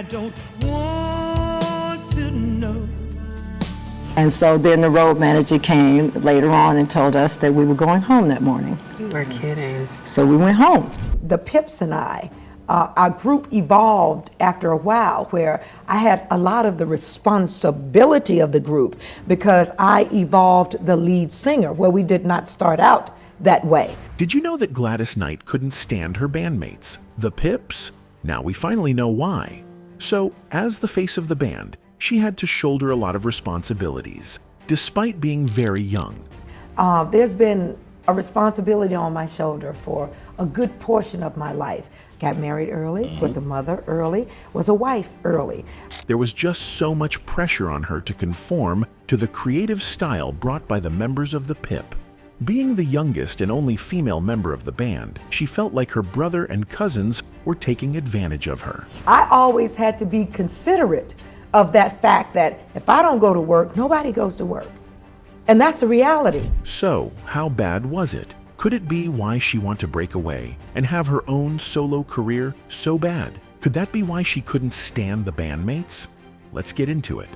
don't want to know. And so then the road manager came later on and told us that we were going home that morning. You were kidding. So we went home. The Pips and I, our group evolved after a while where I had a lot of the responsibility of the group because I evolved the lead singer where we did not start out that way. Did you know that Gladys Knight couldn't stand her bandmates, the Pips? Now we finally know why. So, as the face of the band, she had to shoulder a lot of responsibilities, despite being very young. There's been a responsibility on my shoulder for a good portion of my life. Got married early, was a mother early, was a wife early. There was just so much pressure on her to conform to the creative style brought by the members of the Pip. Being the youngest and only female member of the band, she felt like her brother and cousins were taking advantage of her. I always had to be considerate of that fact that if I don't go to work, nobody goes to work. And that's the reality. So, how bad was it? Could it be why she wanted to break away and have her own solo career so bad? Could that be why she couldn't stand the bandmates? Let's get into it.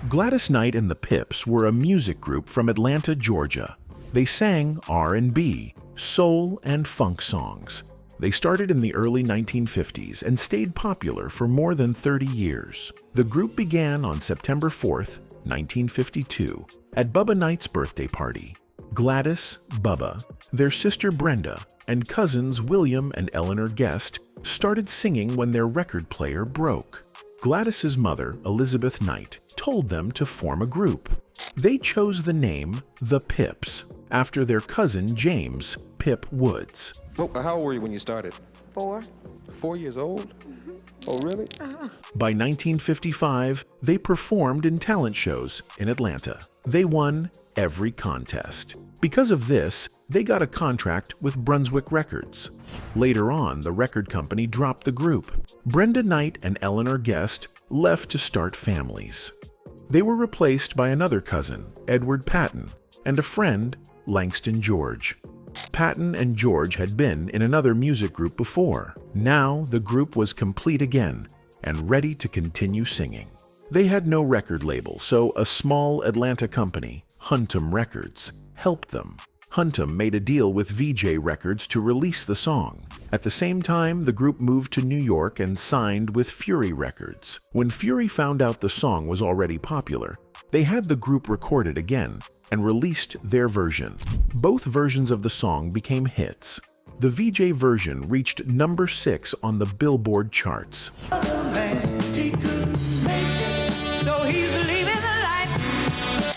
Gladys Knight and the Pips were a music group from Atlanta, Georgia. They sang R&B, soul, and funk songs. They started in the early 1950s and stayed popular for more than 30 years. The group began on September 4th, 1952, at Bubba Knight's birthday party. Gladys, Bubba, their sister Brenda, and cousins William and Eleanor Guest started singing when their record player broke. Gladys's mother, Elizabeth Knight, told them to form a group. They chose the name The Pips after their cousin James Pip Woods. Well, how old were you when you started? 4. 4 years old? Oh, really? By 1955, they performed in talent shows in Atlanta. They won every contest. Because of this, they got a contract with Brunswick Records. Later on, the record company dropped the group. Brenda Knight and Eleanor Guest left to start families. They were replaced by another cousin, Edward Patton, and a friend, Langston George. Patton and George had been in another music group before. Now the group was complete again and ready to continue singing. They had no record label, so a small Atlanta company, Huntum Records, helped them. Huntum made a deal with VJ Records to release the song. At the same time, the group moved to New York and signed with Fury Records. When Fury found out the song was already popular, they had the group recorded again and released their version. Both versions of the song became hits. The VJ version reached number 6 on the Billboard charts.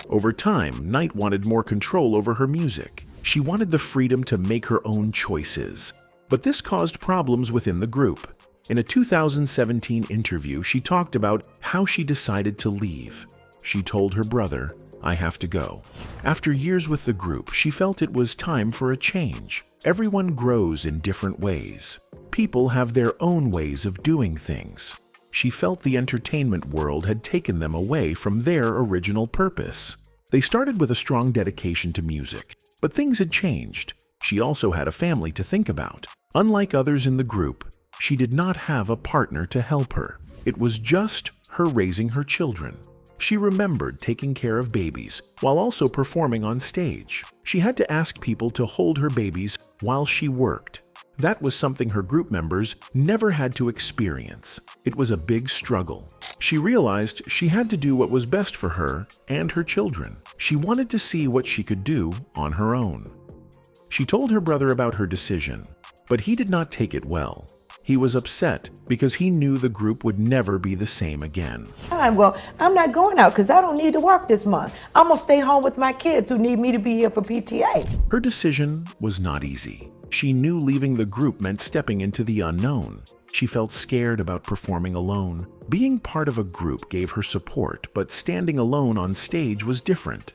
Over time, Knight wanted more control over her music. She wanted the freedom to make her own choices. But this caused problems within the group. In a 2017 interview, she talked about how she decided to leave. She told her brother, "I have to go." After years with the group, she felt it was time for a change. Everyone grows in different ways. People have their own ways of doing things. She felt the entertainment world had taken them away from their original purpose. They started with a strong dedication to music, but things had changed. She also had a family to think about. Unlike others in the group, she did not have a partner to help her. It was just her raising her children. She remembered taking care of babies while also performing on stage. She had to ask people to hold her babies while she worked. That was something her group members never had to experience. It was a big struggle. She realized she had to do what was best for her and her children. She wanted to see what she could do on her own. She told her brother about her decision, but he did not take it well. He was upset because he knew the group would never be the same again. Well, I'm not going out because I don't need to work this month. I'm going to stay home with my kids who need me to be here for PTA. Her decision was not easy. She knew leaving the group meant stepping into the unknown. She felt scared about performing alone. Being part of a group gave her support, but standing alone on stage was different.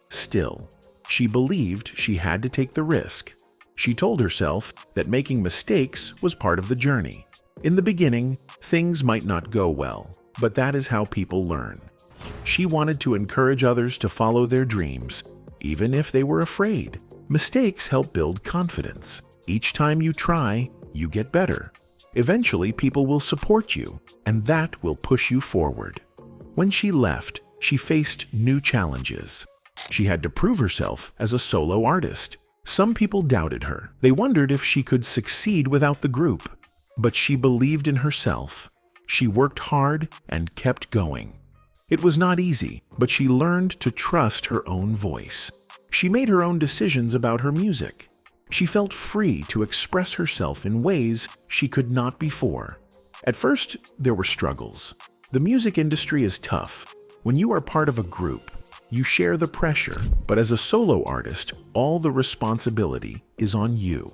Still, she believed she had to take the risk. She told herself that making mistakes was part of the journey. In the beginning, things might not go well, but that is how people learn. She wanted to encourage others to follow their dreams, even if they were afraid. Mistakes help build confidence. Each time you try, you get better. Eventually, people will support you, and that will push you forward. When she left, she faced new challenges. She had to prove herself as a solo artist. Some people doubted her. They wondered if she could succeed without the group. But she believed in herself. She worked hard and kept going. It was not easy, but she learned to trust her own voice. She made her own decisions about her music. She felt free to express herself in ways she could not before. At first, there were struggles. The music industry is tough. When you are part of a group, you share the pressure, but as a solo artist, all the responsibility is on you.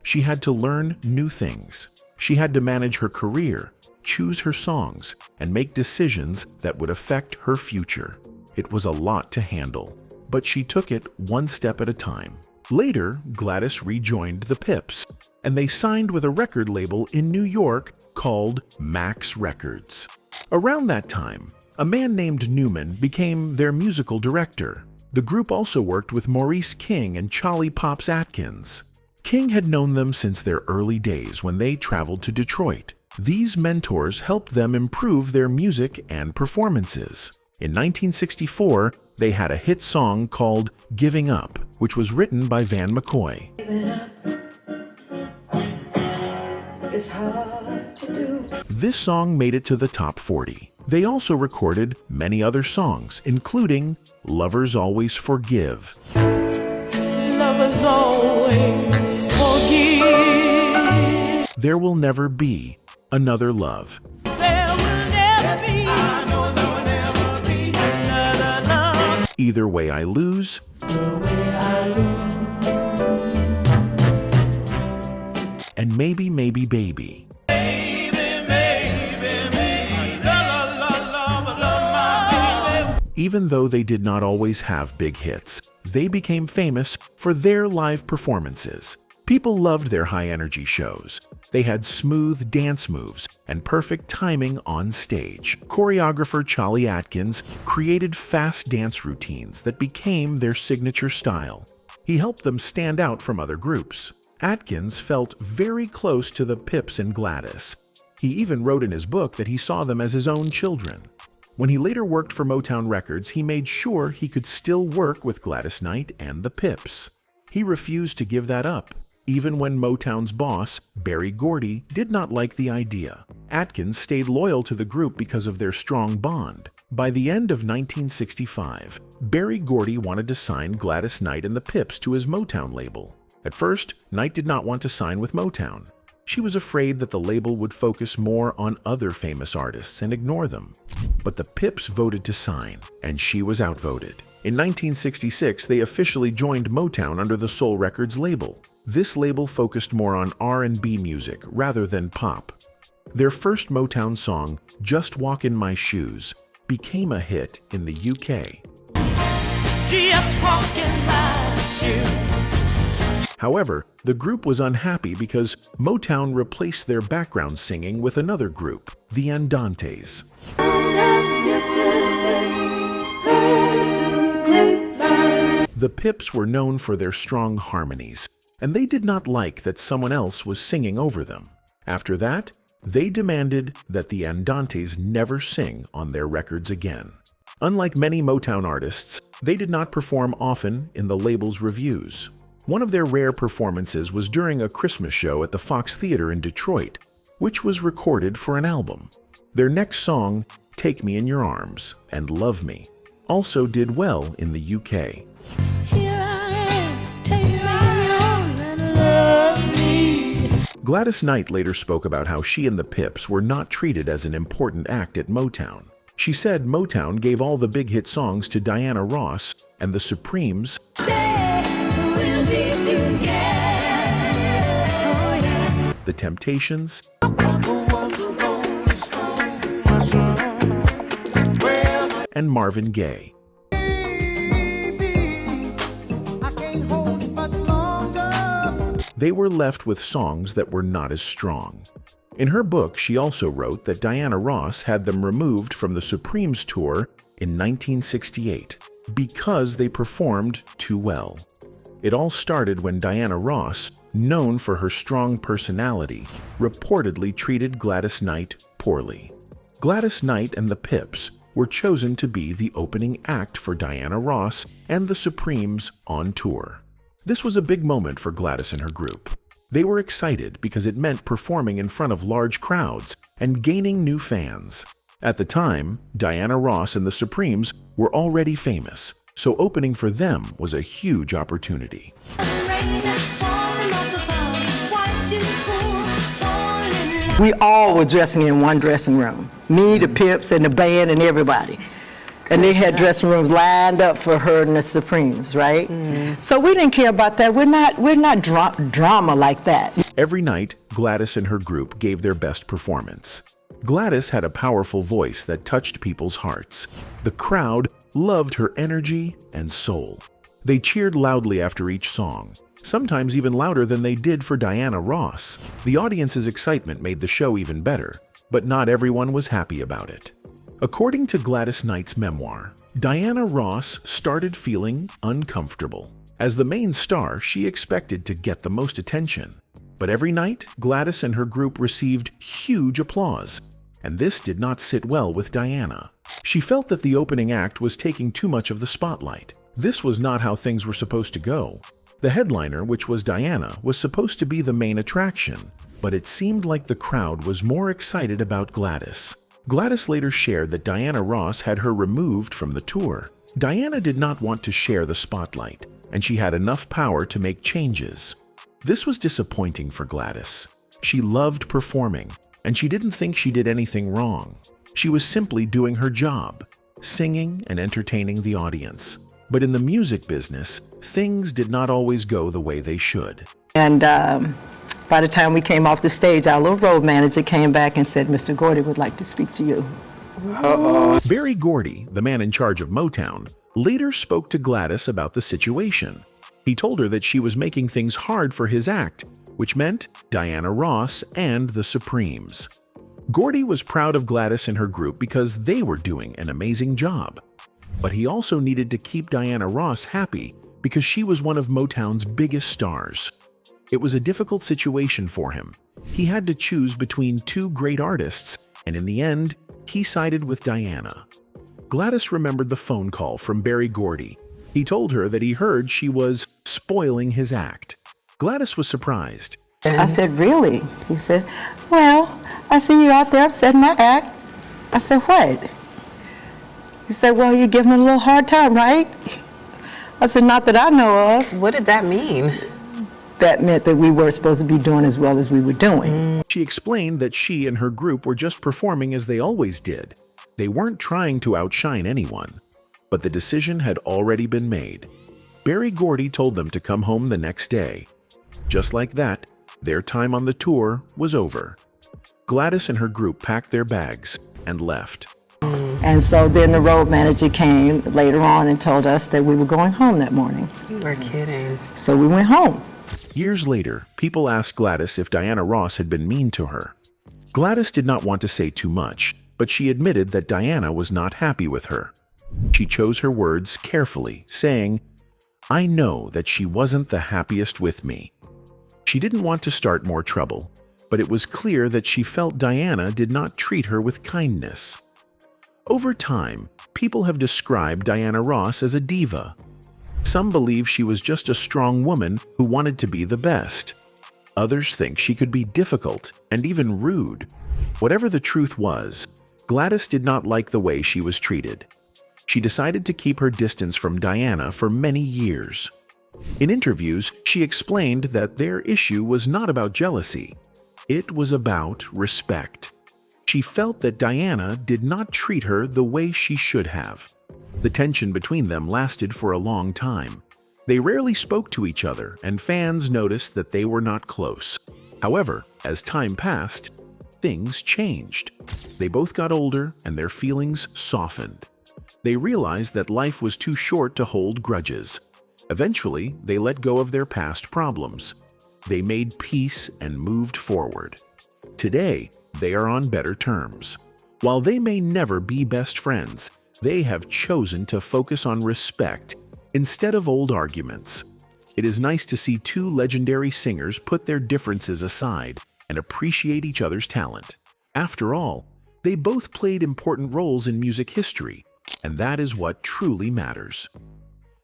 She had to learn new things. She had to manage her career, choose her songs, and make decisions that would affect her future. It was a lot to handle, but she took it one step at a time. Later, Gladys rejoined the Pips, and they signed with a record label in New York called Max Records. Around that time, a man named Newman became their musical director. The group also worked with Maurice King and Charlie Pops Atkins. King had known them since their early days when they traveled to Detroit. These mentors helped them improve their music and performances. In 1964, they had a hit song called Giving Up, which was written by Van McCoy. It's hard to do. This song made it to the top 40. They also recorded many other songs, including Lovers Always Forgive, Lovers always forgive. There Will Never Be Another Love, There will never be. I know there will never be another love. Either Way I Lose, The way I lose. and Maybe Maybe Baby. Even though they did not always have big hits, they became famous for their live performances. People loved their high-energy shows. They had smooth dance moves and perfect timing on stage. Choreographer Charlie Atkins created fast dance routines that became their signature style. He helped them stand out from other groups. Atkins felt very close to the Pips and Gladys. He even wrote in his book that he saw them as his own children. When he later worked for Motown Records, he made sure he could still work with Gladys Knight and the Pips. He refused to give that up, even when Motown's boss, Berry Gordy, did not like the idea. Atkins stayed loyal to the group because of their strong bond. By the end of 1965, Berry Gordy wanted to sign Gladys Knight and the Pips to his Motown label. At first, Knight did not want to sign with Motown. She was afraid that the label would focus more on other famous artists and ignore them. But the Pips voted to sign, and she was outvoted. In 1966, they officially joined Motown under the Soul Records label. This label focused more on R&B music rather than pop. Their first Motown song, Just Walk in My Shoes, became a hit in the UK. Just walk in my shoes. However, the group was unhappy because Motown replaced their background singing with another group, the Andantes. The Pips were known for their strong harmonies, and they did not like that someone else was singing over them. After that, they demanded that the Andantes never sing on their records again. Unlike many Motown artists, they did not perform often in the label's reviews. One of their rare performances was during a Christmas show at the Fox Theater in Detroit, which was recorded for an album. Their next song, Take Me in Your Arms and Love Me, also did well in the UK. Here I am, take me in your arms and love me. Gladys Knight later spoke about how she and the Pips were not treated as an important act at Motown. She said Motown gave all the big hit songs to Diana Ross, and the Supremes The Temptations, and Marvin Gaye. They were left with songs that were not as strong. In her book, she also wrote that Diana Ross had them removed from the Supremes tour in 1968 because they performed too well. It all started when Diana Ross, known for her strong personality, reportedly treated Gladys Knight poorly. Gladys Knight and the Pips were chosen to be the opening act for Diana Ross and the Supremes on tour. This was a big moment for Gladys and her group. They were excited because it meant performing in front of large crowds and gaining new fans. At the time, Diana Ross and the Supremes were already famous, so opening for them was a huge opportunity. We all were dressing in one dressing room. Me, the Pips, and the band, and everybody. And they had dressing rooms lined up for her and the Supremes, right? So we didn't care about that. We're not drama like that. Every night, Gladys and her group gave their best performance. Gladys had a powerful voice that touched people's hearts. The crowd loved her energy and soul. They cheered loudly after each song, sometimes even louder than they did for Diana Ross. The audience's excitement made the show even better, but not everyone was happy about it. According to Gladys Knight's memoir, Diana Ross started feeling uncomfortable. As the main star, she expected to get the most attention. But every night, Gladys and her group received huge applause, and this did not sit well with Diana. She felt that the opening act was taking too much of the spotlight. This was not how things were supposed to go. The headliner, which was Diana, was supposed to be the main attraction, but it seemed like the crowd was more excited about Gladys. Gladys later shared that Diana Ross had her removed from the tour. Diana did not want to share the spotlight, and she had enough power to make changes. This was disappointing for Gladys. She loved performing, and she didn't think she did anything wrong. She was simply doing her job, singing and entertaining the audience. But in the music business, things did not always go the way they should. And by the time we came off the stage, our little road manager came back and said, "Mr. Gordy would like to speak to you." Berry Gordy, the man in charge of Motown, later spoke to Gladys about the situation. He told her that she was making things hard for his act, which meant Diana Ross and the Supremes. Gordy was proud of Gladys and her group because they were doing an amazing job. But he also needed to keep Diana Ross happy because she was one of Motown's biggest stars. It was a difficult situation for him. He had to choose between two great artists, and in the end, he sided with Diana. Gladys remembered the phone call from Berry Gordy. He told her that he heard she was spoiling his act. Gladys was surprised. I said, "Really?" He said, "Well, I see you out there upsetting my act." I said, "What?" He said, "Well, you're giving me a little hard time, right?" I said, "Not that I know of." What did that mean? That meant that we were supposed to be doing as well as we were doing. She explained that she and her group were just performing as they always did. They weren't trying to outshine anyone. But the decision had already been made. Berry Gordy told them to come home the next day. Just like that, their time on the tour was over. Gladys and her group packed their bags and left. And so then the road manager came later on and told us that we were going home that morning. You were kidding. So we went home. Years later, people asked Gladys if Diana Ross had been mean to her. Gladys did not want to say too much, but she admitted that Diana was not happy with her. She chose her words carefully, saying, "I know that she wasn't the happiest with me." She didn't want to start more trouble, but it was clear that she felt Diana did not treat her with kindness. Over time, people have described Diana Ross as a diva. Some believe she was just a strong woman who wanted to be the best. Others think she could be difficult and even rude. Whatever the truth was, Gladys did not like the way she was treated. She decided to keep her distance from Diana for many years. In interviews, she explained that their issue was not about jealousy. It was about respect. She felt that Diana did not treat her the way she should have. The tension between them lasted for a long time. They rarely spoke to each other, and fans noticed that they were not close. However, as time passed, things changed. They both got older, and their feelings softened. They realized that life was too short to hold grudges. Eventually, they let go of their past problems. They made peace and moved forward. Today, they are on better terms. While they may never be best friends, they have chosen to focus on respect instead of old arguments. It is nice to see two legendary singers put their differences aside and appreciate each other's talent. After all, they both played important roles in music history, and that is what truly matters.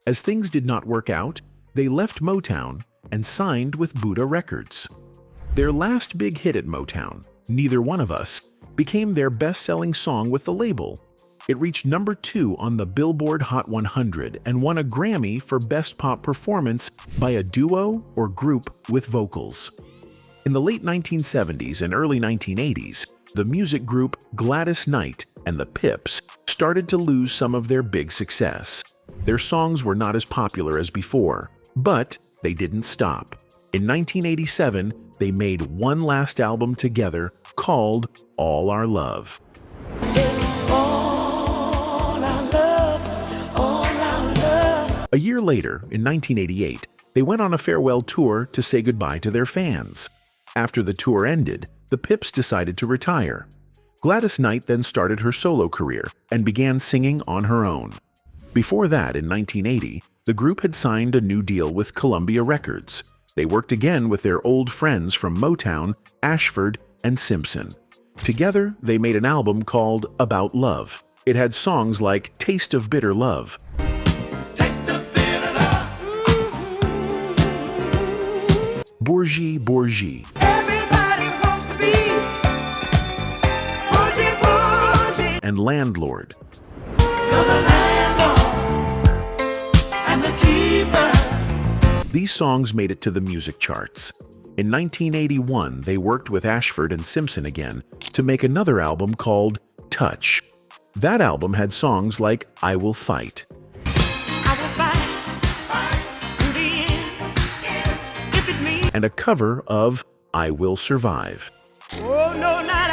As things did not work out, they left Motown and signed with Buddha Records. Their last big hit at Motown, Neither One of Us, became their best-selling song with the label. It reached number 2 on the Billboard Hot 100 and won a Grammy for Best Pop Performance by a duo or group with vocals. In the late 1970s and early 1980s, the music group Gladys Knight and the Pips started to lose some of their big success. Their songs were not as popular as before, but they didn't stop. In 1987, they made one last album together called All Our Love. A year later, in 1988, they went on a farewell tour to say goodbye to their fans. After the tour ended, the Pips decided to retire. Gladys Knight then started her solo career and began singing on her own. Before that, in 1980, the group had signed a new deal with Columbia Records. They worked again with their old friends from Motown, Ashford, and Simpson. Together, they made an album called About Love. It had songs like Taste of Bitter Love, Bourgie Bourgie, and Landlord. These songs made it to the music charts. In 1981, they worked with Ashford and Simpson again to make another album called Touch. That album had songs like I Will Fight, and a cover of I Will Survive. Oh, no, not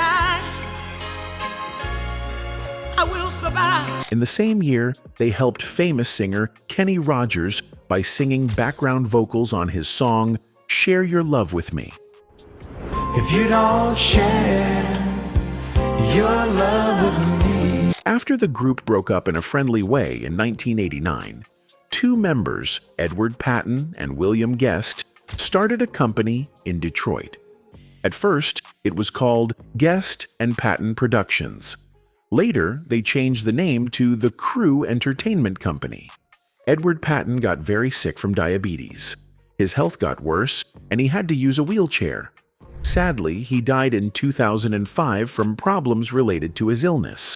I will survive. In the same year, they helped famous singer Kenny Rogers by singing background vocals on his song Share Your Love With Me. If you don't share your love with me. After the group broke up in a friendly way in 1989, two members, Edward Patton and William Guest, started a company in Detroit. At first, it was called Guest and Patton Productions. Later, they changed the name to The Crew Entertainment Company. Edward Patton got very sick from diabetes. His health got worse, and he had to use a wheelchair. Sadly, he died in 2005 from problems related to his illness.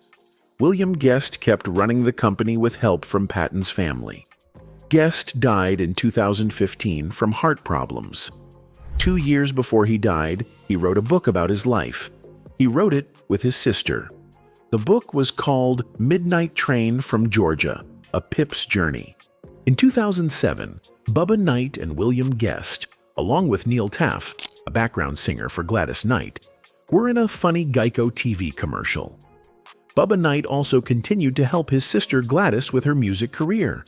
William Guest kept running the company with help from Patton's family. Guest died in 2015 from heart problems. 2 years before he died, he wrote a book about his life. He wrote it with his sister. The book was called Midnight Train from Georgia, A Pip's Journey. In 2007, Bubba Knight and William Guest, along with Neil Taff, a background singer for Gladys Knight, were in a funny Geico TV commercial. Bubba Knight also continued to help his sister Gladys with her music career.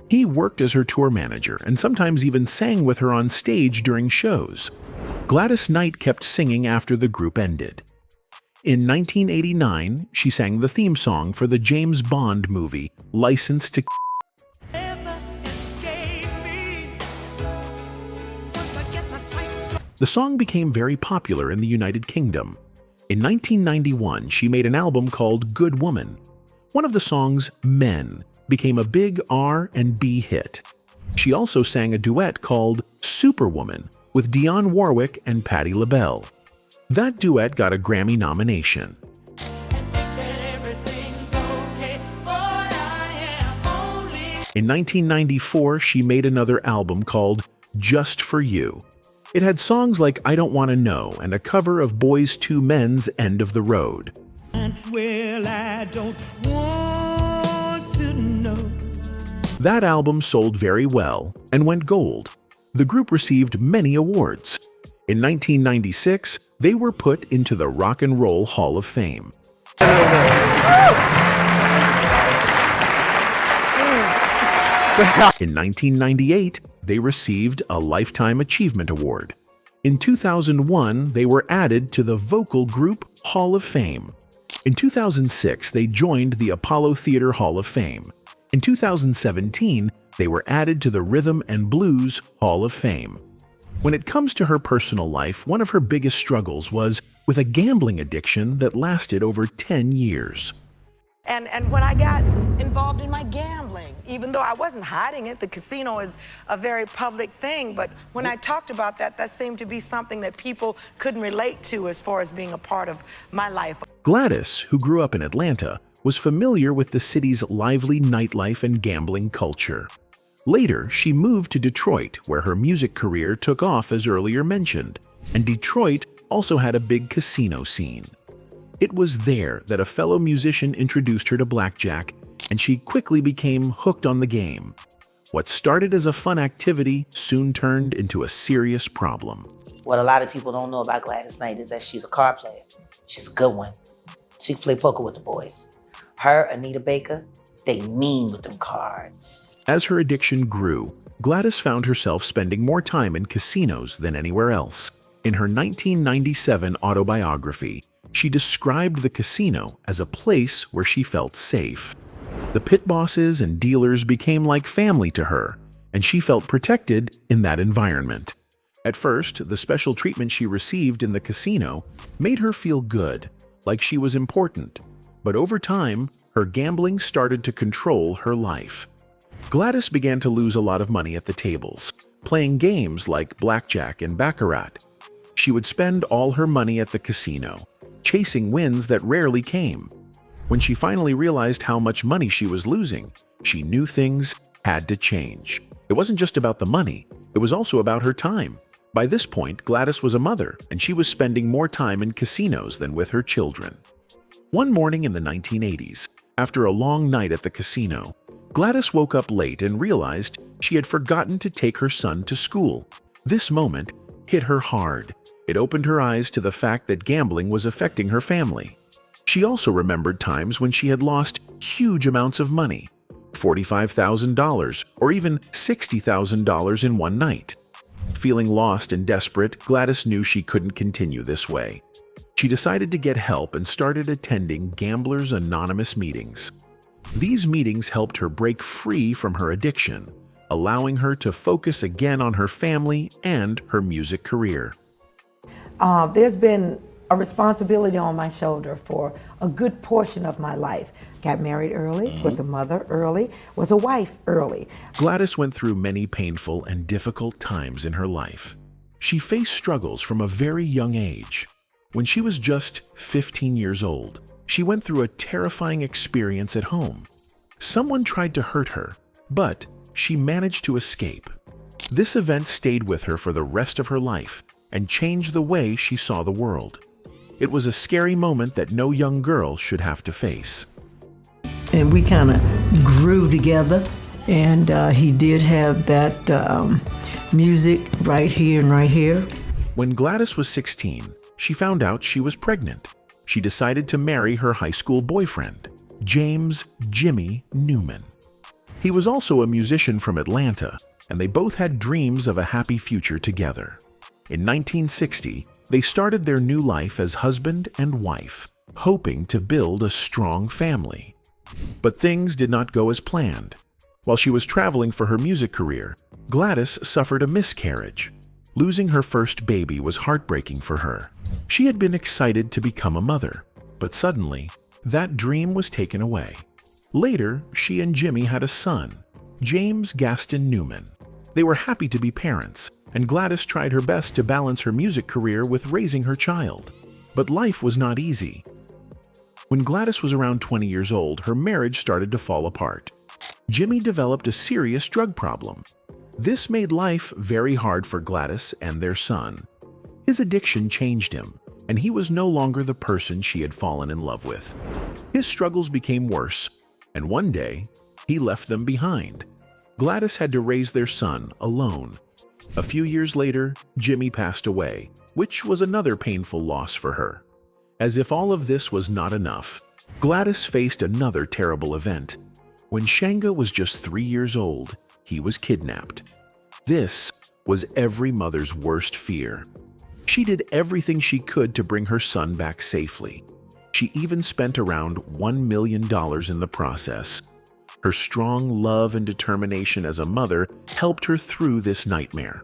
He worked as her tour manager and sometimes even sang with her on stage during shows. Gladys Knight kept singing after the group ended. In 1989, she sang the theme song for the James Bond movie, License to The song became very popular in the United Kingdom. In 1991, she made an album called Good Woman. One of the songs, Men, became a big R&B hit. She also sang a duet called Superwoman with Dionne Warwick and Patti LaBelle. That duet got a Grammy nomination. In 1994, she made another album called Just For You. It had songs like I Don't Want to Know and a cover of Boyz II Men's End of the Road. Well, I don't want to know. That album sold very well and went gold. The group received many awards. In 1996, they were put into the Rock and Roll Hall of Fame. In 1998, they received a Lifetime Achievement Award. In 2001, they were added to the Vocal Group Hall of Fame. In 2006, they joined the Apollo Theater Hall of Fame. In 2017, They were added to the Rhythm and Blues Hall of Fame. When it comes to her personal life, one of her biggest struggles was with a gambling addiction that lasted over 10 years. And when I got involved in my gambling, even though I wasn't hiding it, the casino is a very public thing, but when I talked about that, that seemed to be something that people couldn't relate to as far as being a part of my life. Gladys, who grew up in Atlanta, was familiar with the city's lively nightlife and gambling culture. Later, she moved to Detroit, where her music career took off as earlier mentioned, and Detroit also had a big casino scene. It was there that a fellow musician introduced her to blackjack, and she quickly became hooked on the game. What started as a fun activity soon turned into a serious problem. What a lot of people don't know about Gladys Knight is that she's a card player. She's a good one. She can play poker with the boys. Her, Anita Baker, they mean with them cards. As her addiction grew, Gladys found herself spending more time in casinos than anywhere else. In her 1997 autobiography, she described the casino as a place where she felt safe. The pit bosses and dealers became like family to her, and she felt protected in that environment. At first, the special treatment she received in the casino made her feel good, like she was important. But over time, her gambling started to control her life. Gladys began to lose a lot of money at the tables, playing games like blackjack and baccarat. She would spend all her money at the casino, chasing wins that rarely came. When she finally realized how much money she was losing, she knew things had to change. It wasn't just about the money, it was also about her time. By this point, Gladys was a mother, and she was spending more time in casinos than with her children. One morning in the 1980s, after a long night at the casino, Gladys woke up late and realized she had forgotten to take her son to school. This moment hit her hard. It opened her eyes to the fact that gambling was affecting her family. She also remembered times when she had lost huge amounts of money, $45,000 or even $60,000 in one night. Feeling lost and desperate, Gladys knew she couldn't continue this way. She decided to get help and started attending Gamblers Anonymous meetings. These meetings helped her break free from her addiction, allowing her to focus again on her family and her music career. There's been a responsibility on my shoulder for a good portion of my life. Got married early, was a mother early, was a wife early. Gladys went through many painful and difficult times in her life. She faced struggles from a very young age. When she was just 15 years old, she went through a terrifying experience at home. Someone tried to hurt her, but she managed to escape. This event stayed with her for the rest of her life and changed the way she saw the world. It was a scary moment that no young girl should have to face. And we kind of grew together, and he did have that music right here and right here. When Gladys was 16, she found out she was pregnant. She decided to marry her high school boyfriend, James "Jimmy" Newman. He was also a musician from Atlanta, and they both had dreams of a happy future together. In 1960, they started their new life as husband and wife, hoping to build a strong family. But things did not go as planned. While she was traveling for her music career, Gladys suffered a miscarriage. Losing her first baby was heartbreaking for her. She had been excited to become a mother, but suddenly, that dream was taken away. Later, she and Jimmy had a son, James Gaston Newman. They were happy to be parents, and Gladys tried her best to balance her music career with raising her child. But life was not easy. When Gladys was around 20 years old, her marriage started to fall apart. Jimmy developed a serious drug problem. This made life very hard for Gladys and their son. His addiction changed him, and he was no longer the person she had fallen in love with. His struggles became worse, and one day, he left them behind. Gladys had to raise their son alone. A few years later, Jimmy passed away, which was another painful loss for her. As if all of this was not enough, Gladys faced another terrible event. When Shanga was just 3 years old, he was kidnapped. This was every mother's worst fear. She did everything she could to bring her son back safely. She even spent around $1 million in the process. Her strong love and determination as a mother helped her through this nightmare.